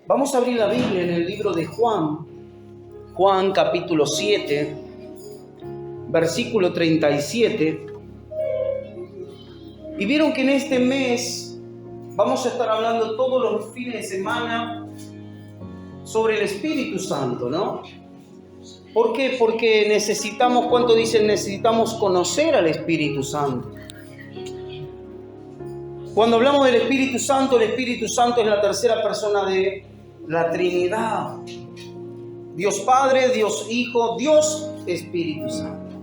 Vamos a abrir la Biblia en el libro de Juan, Juan capítulo 7, versículo 37. Y vieron que en este mes vamos a estar hablando todos los fines de semana sobre el Espíritu Santo, ¿no? ¿Por qué? Porque necesitamos, ¿cuánto dicen? Necesitamos conocer al Espíritu Santo. Cuando hablamos del Espíritu Santo es la tercera persona de la Trinidad. Dios Padre, Dios Hijo, Dios Espíritu Santo.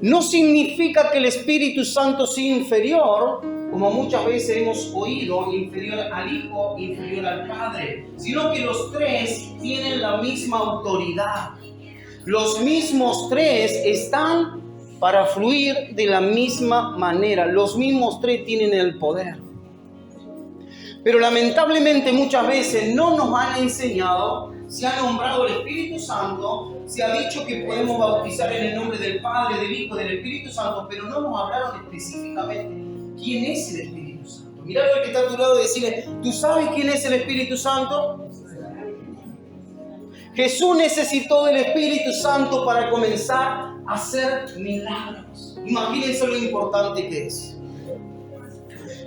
No significa que el Espíritu Santo sea inferior, como muchas veces hemos oído, inferior al Hijo, inferior al Padre, sino que los tres tienen la misma autoridad. Los mismos tres están para fluir de la misma manera. Los mismos tres tienen el poder. Pero lamentablemente muchas veces no nos han enseñado, se ha nombrado el Espíritu Santo, se ha dicho que podemos bautizar en el nombre del Padre, del Hijo, del Espíritu Santo, pero no nos hablaron específicamente quién es el Espíritu Santo. Mirá al que está a tu lado y decirle, ¿tú sabes quién es el Espíritu Santo? Jesús necesitó del Espíritu Santo para comenzar a hacer milagros. Imagínense lo importante que es.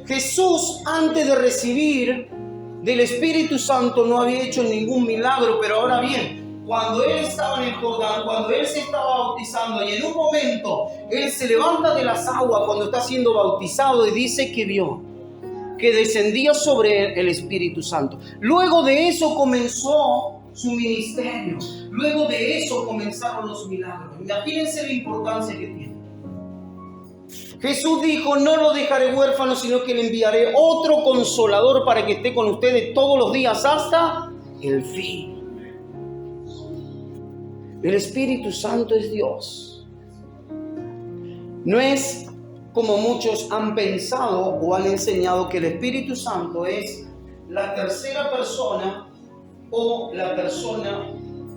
Jesús, antes de recibir del Espíritu Santo, no había hecho ningún milagro, pero ahora bien, cuando Él estaba en el Jordán, cuando Él se estaba bautizando, y en un momento Él se levanta de las aguas cuando está siendo bautizado y dice que vio que descendía sobre Él el Espíritu Santo. Luego de eso comenzó su ministerio. Luego de eso comenzaron los milagros. Imagínense la importancia que tiene. Jesús dijo, no lo dejaré huérfano, sino que le enviaré otro consolador para que esté con ustedes todos los días hasta el fin. El Espíritu Santo es Dios. No es como muchos han pensado o han enseñado que el Espíritu Santo es la tercera persona o la persona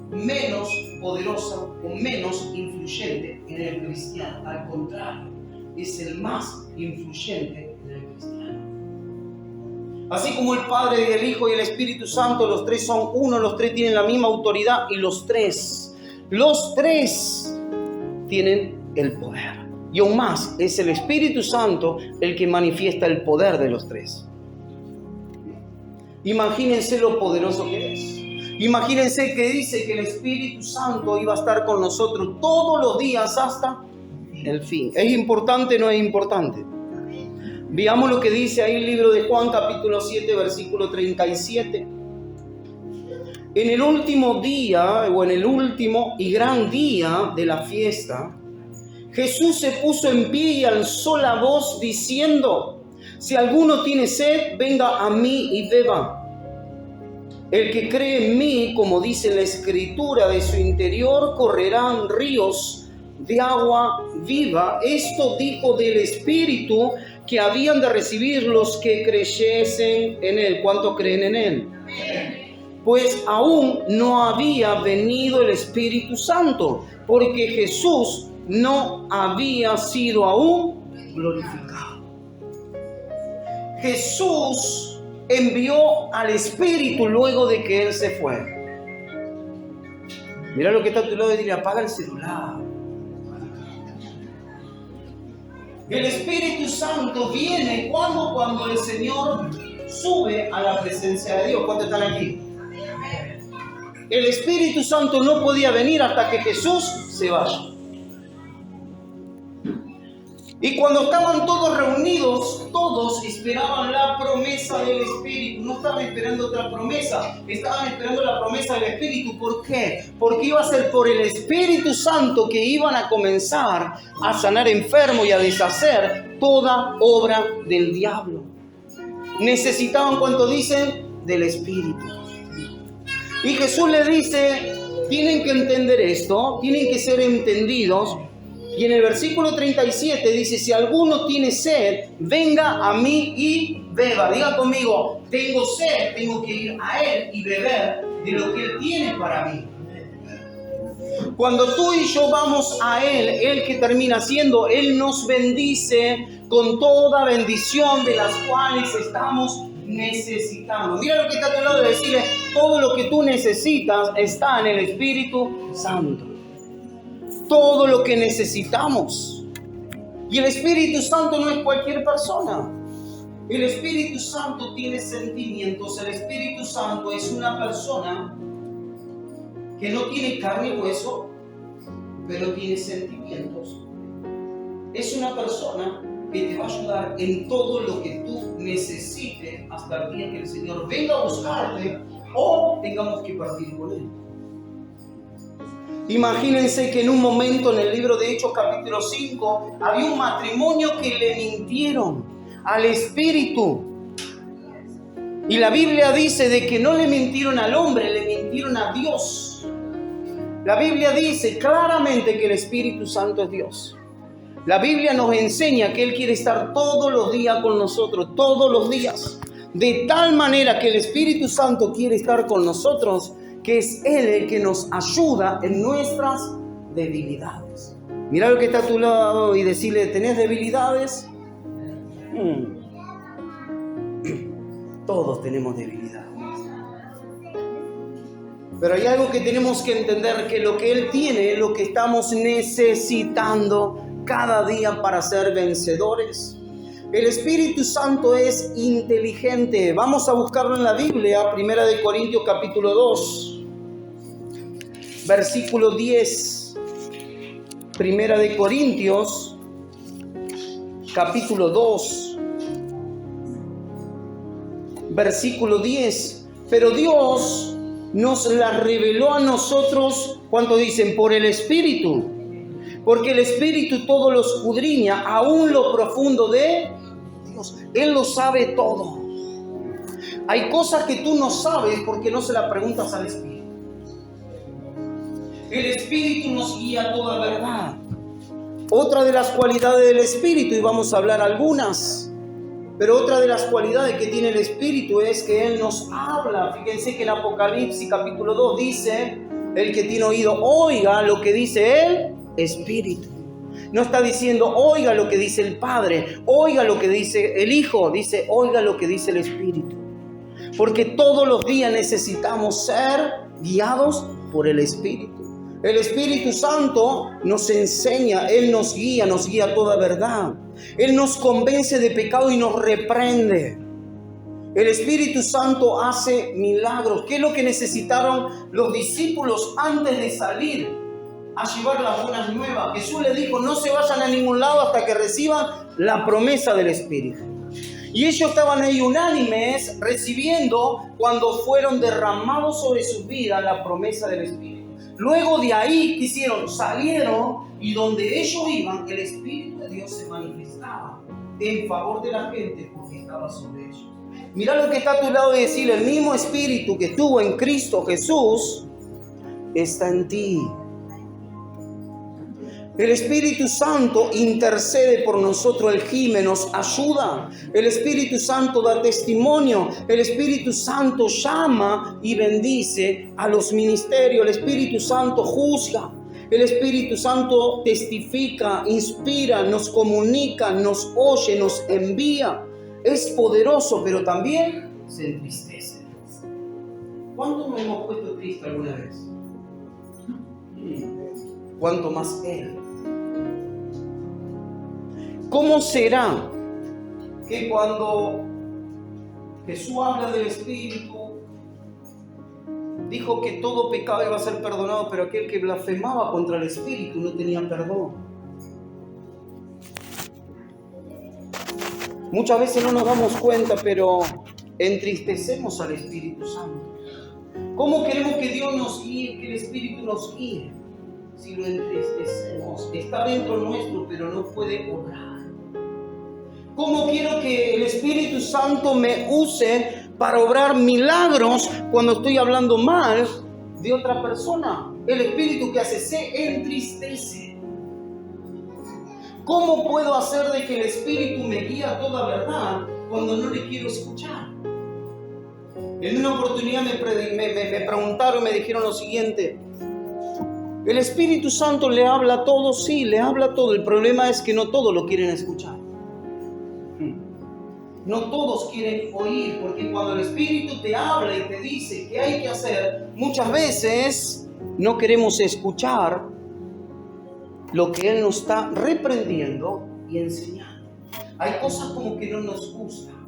menos poderosa o menos influyente en el cristiano. Al contrario, es el más influyente en el cristiano. Así como el Padre, el Hijo y el Espíritu Santo, los tres son uno, los tres tienen la misma autoridad y los tres tienen el poder. Y aún más, es el Espíritu Santo el que manifiesta el poder de los tres. Imagínense lo poderoso que es. Imagínense que dice que el Espíritu Santo iba a estar con nosotros todos los días hasta el fin. ¿Es importante o no es importante? Veamos lo que dice ahí el libro de Juan, capítulo 7, versículo 37. En el último día, o en el último y gran día de la fiesta, Jesús se puso en pie y alzó la voz diciendo, si alguno tiene sed, venga a mí y beba. El que cree en mí, como dice la Escritura, de su interior correrán ríos de agua viva. Esto dijo del Espíritu que habían de recibir los que creyesen en Él. ¿Cuántos creen en Él? Pues aún no había venido el Espíritu Santo, porque Jesús no había sido aún glorificado. Jesús envió al Espíritu luego de que Él se fue. Mira lo que está a tu lado y dile, apaga el celular. El Espíritu Santo viene cuando el Señor sube a la presencia de Dios. ¿Cuántos están aquí? El Espíritu Santo no podía venir hasta que Jesús se vaya. Y cuando estaban todos reunidos, todos esperaban la promesa del Espíritu. No estaban esperando otra promesa, estaban esperando la promesa del Espíritu. ¿Por qué? Porque iba a ser por el Espíritu Santo que iban a comenzar a sanar enfermos y a deshacer toda obra del diablo. Necesitaban, ¿cuánto dicen? Del Espíritu. Y Jesús le dice, tienen que entender esto, tienen que ser entendidos. Y en el versículo 37 dice, si alguno tiene sed, venga a mí y beba. Diga conmigo, tengo sed, tengo que ir a Él y beber de lo que Él tiene para mí. Cuando tú y yo vamos a Él, Él que termina siendo, Él nos bendice con toda bendición de las cuales estamos necesitamos. Mira lo que está a tu lado de decirle, todo lo que tú necesitas está en el Espíritu Santo. Todo lo que necesitamos. Y el Espíritu Santo no es cualquier persona. El Espíritu Santo tiene sentimientos. El Espíritu Santo es una persona que no tiene carne y hueso, pero tiene sentimientos. Es una persona que te va a ayudar en todo lo que tú necesites hasta el día que el Señor venga a buscarte o tengamos que partir con Él. Imagínense que en un momento en el libro de Hechos capítulo 5 había un matrimonio que le mintieron al Espíritu. Y la Biblia dice de que no le mintieron al hombre, le mintieron a Dios. La Biblia dice claramente que el Espíritu Santo es Dios. La Biblia nos enseña que Él quiere estar todos los días con nosotros, todos los días. De tal manera que el Espíritu Santo quiere estar con nosotros, que es Él el que nos ayuda en nuestras debilidades. Mira lo que está a tu lado y decirle, ¿tenés debilidades? Todos tenemos debilidades. Pero hay algo que tenemos que entender, que lo que Él tiene es lo que estamos necesitando cada día para ser vencedores. El Espíritu Santo es inteligente. Vamos a buscarlo en la Biblia, 1 Corintios capítulo 2, versículo 10. 1 Corintios capítulo 2, versículo 10. Pero Dios nos la reveló a nosotros, ¿cuánto dicen? Por el Espíritu. Porque el Espíritu todo lo escudriña, aún lo profundo de Dios. Él lo sabe todo. Hay cosas que tú no sabes porque no se las preguntas al Espíritu. El Espíritu nos guía a toda verdad. Otra de las cualidades del Espíritu, y vamos a hablar algunas, pero otra de las cualidades que tiene el Espíritu es que Él nos habla. Fíjense que en Apocalipsis capítulo 2 dice, el que tiene oído, oiga lo que dice el Espíritu. No está diciendo, oiga lo que dice el Padre, oiga lo que dice el Hijo, dice, oiga lo que dice el Espíritu. Porque todos los días necesitamos ser guiados por el Espíritu. El Espíritu Santo nos enseña, Él nos guía a toda verdad. Él nos convence de pecado y nos reprende. El Espíritu Santo hace milagros. ¿Qué es lo que necesitaron los discípulos antes de salir a llevar las buenas nuevas? Jesús les dijo, no se vayan a ningún lado hasta que reciban la promesa del Espíritu. Y ellos estaban ahí unánimes recibiendo cuando fueron derramados sobre sus vidas la promesa del Espíritu. Luego de ahí, ¿qué hicieron? Salieron y donde ellos iban, el Espíritu de Dios se manifestaba en favor de la gente porque estaba sobre ellos. Mirá lo que está a tu lado y decirle, el mismo Espíritu que estuvo en Cristo Jesús está en ti. El Espíritu Santo intercede por nosotros, Él gime, nos ayuda. El Espíritu Santo da testimonio. El Espíritu Santo llama y bendice a los ministerios. El Espíritu Santo juzga. El Espíritu Santo testifica, inspira, nos comunica, nos oye, nos envía. Es poderoso, pero también se entristece. ¿Cuánto nos hemos puesto tristes alguna vez? ¿Cuánto más Él? ¿Cómo será que cuando Jesús habla del Espíritu, dijo que todo pecado iba a ser perdonado, pero aquel que blasfemaba contra el Espíritu no tenía perdón? Muchas veces no nos damos cuenta, pero entristecemos al Espíritu Santo. ¿Cómo queremos que Dios nos guíe, que el Espíritu nos guíe? Si lo entristecemos, está dentro nuestro, pero no puede obrar. ¿Cómo quiero que el Espíritu Santo me use para obrar milagros cuando estoy hablando mal de otra persona? El Espíritu que hace se entristece. ¿Cómo puedo hacer de que el Espíritu me guíe a toda verdad cuando no le quiero escuchar? En una oportunidad me preguntaron, me dijeron lo siguiente: el Espíritu Santo le habla a todos, sí, le habla a todo. El problema es que no todos lo quieren escuchar. No todos quieren oír, porque cuando el Espíritu te habla y te dice qué hay que hacer, muchas veces no queremos escuchar lo que Él nos está reprendiendo y enseñando. Hay cosas como que no nos gustan,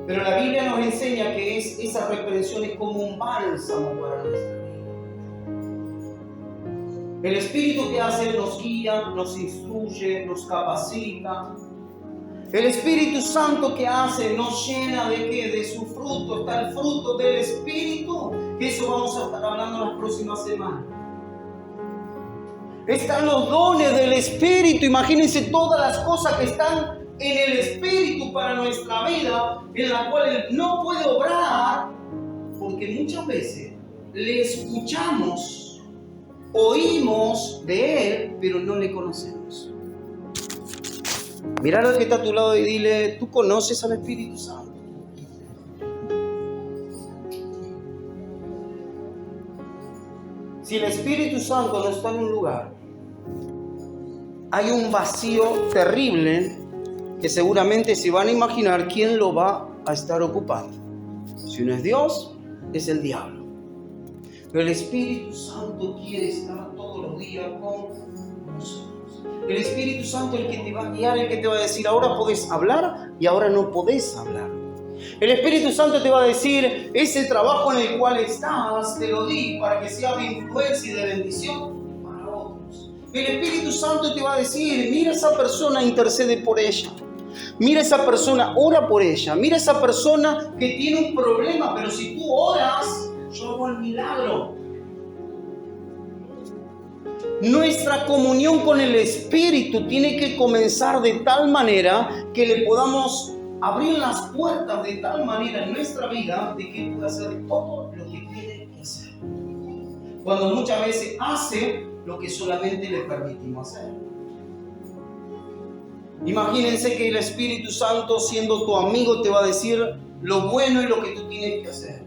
pero la Biblia nos enseña que esa reprensión es como un bálsamo para nuestra vida. El Espíritu que hace nos guía, nos instruye, nos capacita. El Espíritu Santo que hace nos llena ¿de qué? De su fruto. Está el fruto del Espíritu, que eso vamos a estar hablando las próximas semanas. Están los dones del Espíritu. Imagínense todas las cosas que están en el Espíritu para nuestra vida, en la cual Él no puede obrar, porque muchas veces le escuchamos, oímos de Él, pero no le conocemos. Mira al que está a tu lado y dile, ¿tú conoces al Espíritu Santo? Si el Espíritu Santo no está en un lugar, hay un vacío terrible que seguramente se van a imaginar quién lo va a estar ocupando. Si no es Dios, es el diablo. Pero el Espíritu Santo quiere estar todos los días con nosotros. El Espíritu Santo es el que te va a guiar, el que te va a decir, ahora podés hablar y ahora no podés hablar. El Espíritu Santo te va a decir, ese trabajo en el cual estás, te lo di para que sea de influencia y de bendición para otros. El Espíritu Santo te va a decir, mira a esa persona, intercede por ella. Mira a esa persona, ora por ella. Mira a esa persona que tiene un problema, pero si tú oras, yo hago el milagro. Nuestra comunión con el Espíritu tiene que comenzar de tal manera que le podamos abrir las puertas de tal manera en nuestra vida de que pueda hacer todo lo que tiene que hacer. Cuando muchas veces hace lo que solamente le permitimos hacer. Imagínense que el Espíritu Santo, siendo tu amigo, te va a decir lo bueno y lo que tú tienes que hacer.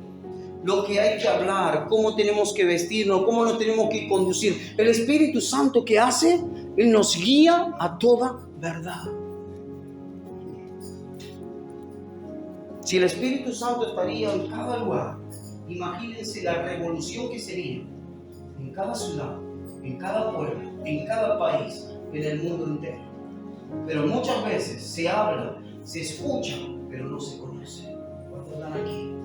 Lo que hay que hablar, cómo tenemos que vestirnos, cómo nos tenemos que conducir. El Espíritu Santo, ¿qué hace? Él nos guía a toda verdad. Si el Espíritu Santo estaría en cada lugar, imagínense la revolución que sería en cada ciudad, en cada pueblo, en cada país, en el mundo entero. Pero muchas veces se habla, se escucha, pero no se conoce. ¿Cuántos están aquí?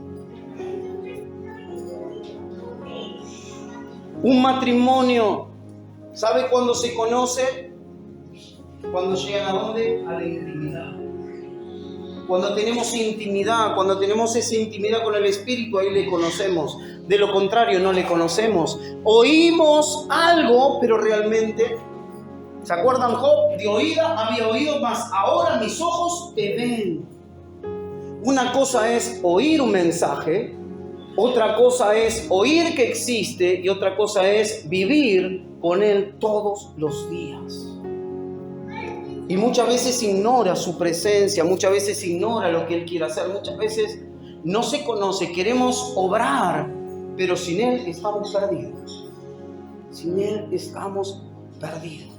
Un matrimonio, ¿sabe cuándo se conoce? Cuando llegan a ¿dónde? A la intimidad. Cuando tenemos intimidad, cuando tenemos esa intimidad con el Espíritu, ahí le conocemos. De lo contrario, no le conocemos. Oímos algo, pero realmente, ¿se acuerdan Job? De oída había oído, mas ahora mis ojos te ven. Una cosa es oír un mensaje, otra cosa es oír que existe y otra cosa es vivir con Él todos los días. Y muchas veces ignora su presencia, muchas veces ignora lo que Él quiere hacer, muchas veces no se conoce, queremos obrar, pero sin Él estamos perdidos. Sin Él estamos perdidos.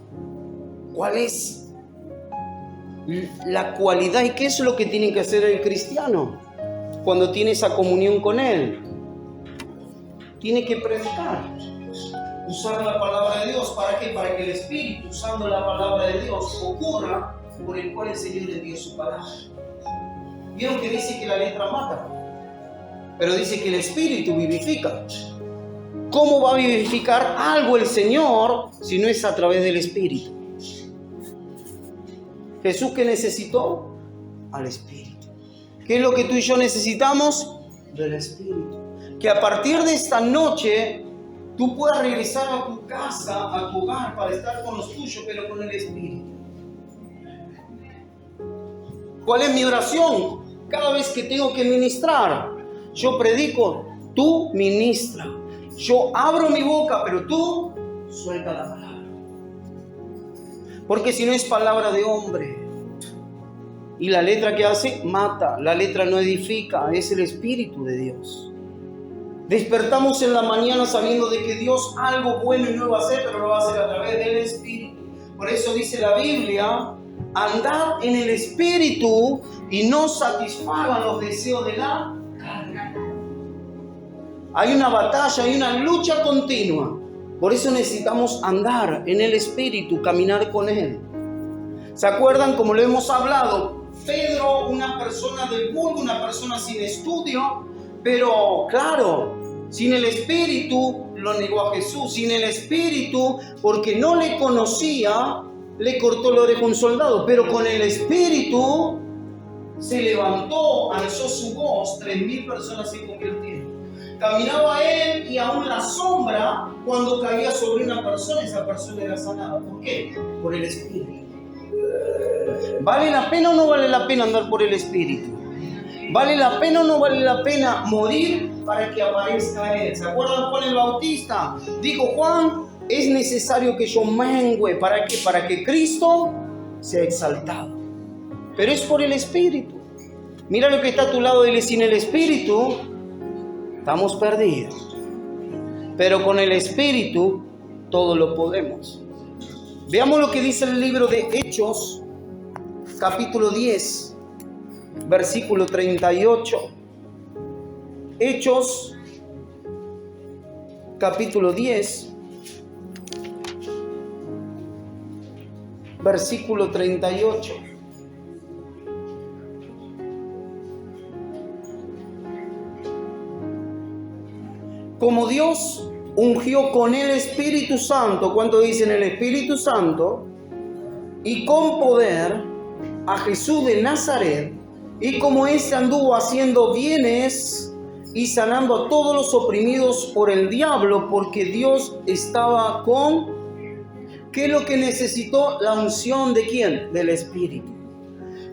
¿Cuál es la cualidad y qué es lo que tiene que hacer el cristiano cuando tiene esa comunión con Él? Tiene que predicar, usar la palabra de Dios. ¿Para qué? Para que el Espíritu, usando la palabra de Dios, ocurra por el cual el Señor le dio su palabra. Vieron que dice que la letra mata, pero dice que el Espíritu vivifica. ¿Cómo va a vivificar algo el Señor si no es a través del Espíritu? Jesús, ¿qué necesitó? Al Espíritu. ¿Qué es lo que tú y yo necesitamos? Del Espíritu. Que a partir de esta noche tú puedas regresar a tu casa, a tu hogar, para estar con los tuyos, pero con el Espíritu. ¿Cuál es mi oración? Cada vez que tengo que ministrar, yo predico, tú ministra. Yo abro mi boca, pero tú suelta la palabra. Porque si no es palabra de hombre. Y la letra que hace, mata. La letra no edifica, es el Espíritu de Dios. Despertamos en la mañana sabiendo de que Dios algo bueno y nuevo va a hacer, pero lo va a hacer a través del Espíritu. Por eso dice la Biblia andad en el Espíritu y no satisfagan los deseos de la carne. Hay una batalla, hay una lucha continua. Por eso necesitamos andar en el Espíritu, caminar con Él. ¿Se acuerdan? Como lo hemos hablado, Pedro, una persona del vulgo, una persona sin estudio, pero claro, sin el Espíritu lo negó a Jesús. Sin el Espíritu, porque no le conocía, le cortó la oreja a un soldado. Pero con el Espíritu se levantó, alzó su voz, 3.000 personas se convirtieron. Caminaba él y aún la sombra, cuando caía sobre una persona, esa persona era sanada. ¿Por qué? Por el Espíritu. ¿Vale la pena o no vale la pena andar por el Espíritu? ¿Vale la pena o no vale la pena morir para que aparezca Él? ¿Se acuerdan Juan el Bautista? Dijo Juan, es necesario que yo mengüe. ¿Para qué? Para que Cristo sea exaltado. Pero es por el Espíritu. Mira lo que está a tu lado, dile, sin el Espíritu estamos perdidos. Pero con el Espíritu todo lo podemos. Veamos lo que dice el libro de Hechos, capítulo 10, versículo 38. Hechos, capítulo 10, versículo 38. Como Dios ungió con el Espíritu Santo, ¿cuánto dicen el Espíritu Santo? Y con poder a Jesús de Nazaret, y como éste anduvo haciendo bienes y sanando a todos los oprimidos por el diablo, porque Dios estaba con... ¿Qué es lo que necesitó? La unción ¿de quién? Del Espíritu.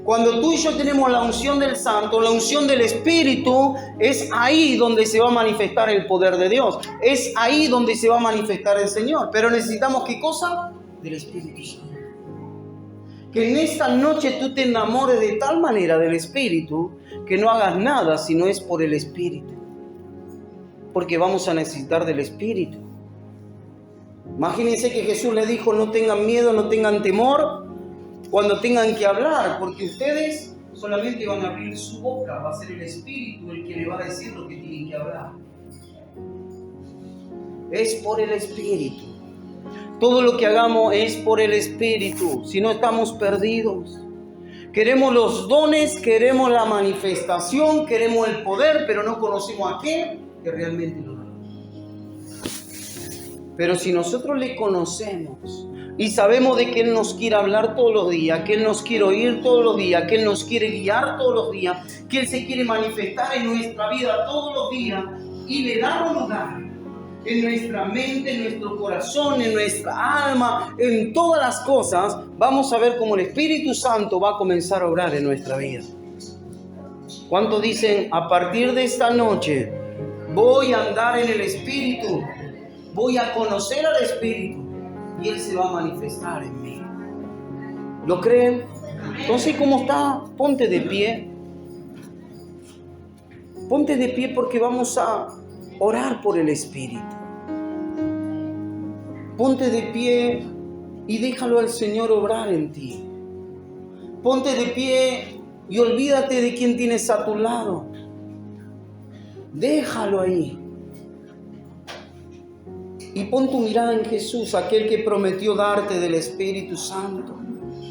Cuando tú y yo tenemos la unción del Santo, la unción del Espíritu, es ahí donde se va a manifestar el poder de Dios. Es ahí donde se va a manifestar el Señor. Pero necesitamos, ¿qué cosa? Del Espíritu Santo. Que en esta noche tú te enamores de tal manera del Espíritu que no hagas nada si no es por el Espíritu. Porque vamos a necesitar del Espíritu. Imagínense que Jesús le dijo, no tengan miedo, no tengan temor cuando tengan que hablar, porque ustedes solamente van a abrir su boca, va a ser el Espíritu el que le va a decir lo que tienen que hablar. Es por el Espíritu. Todo lo que hagamos es por el Espíritu, si no estamos perdidos. Queremos los dones, queremos la manifestación, queremos el poder, pero no conocemos a aquel que realmente lo da. Pero si nosotros le conocemos y sabemos de que Él nos quiere hablar todos los días, que Él nos quiere oír todos los días, que Él nos quiere guiar todos los días, que Él se quiere manifestar en nuestra vida todos los días y le damos lugar en nuestra mente, en nuestro corazón, en nuestra alma, en todas las cosas, vamos a ver cómo el Espíritu Santo va a comenzar a obrar en nuestra vida. ¿Cuántos dicen, a partir de esta noche voy a andar en el Espíritu, voy a conocer al Espíritu y Él se va a manifestar en mí? ¿Lo creen? Entonces, ¿cómo está? Ponte de pie. Ponte de pie porque vamos a orar por el Espíritu. Ponte de pie y déjalo al Señor obrar en ti. Ponte de pie y olvídate de quién tienes a tu lado. Déjalo ahí. Y pon tu mirada en Jesús, aquel que prometió darte del Espíritu Santo.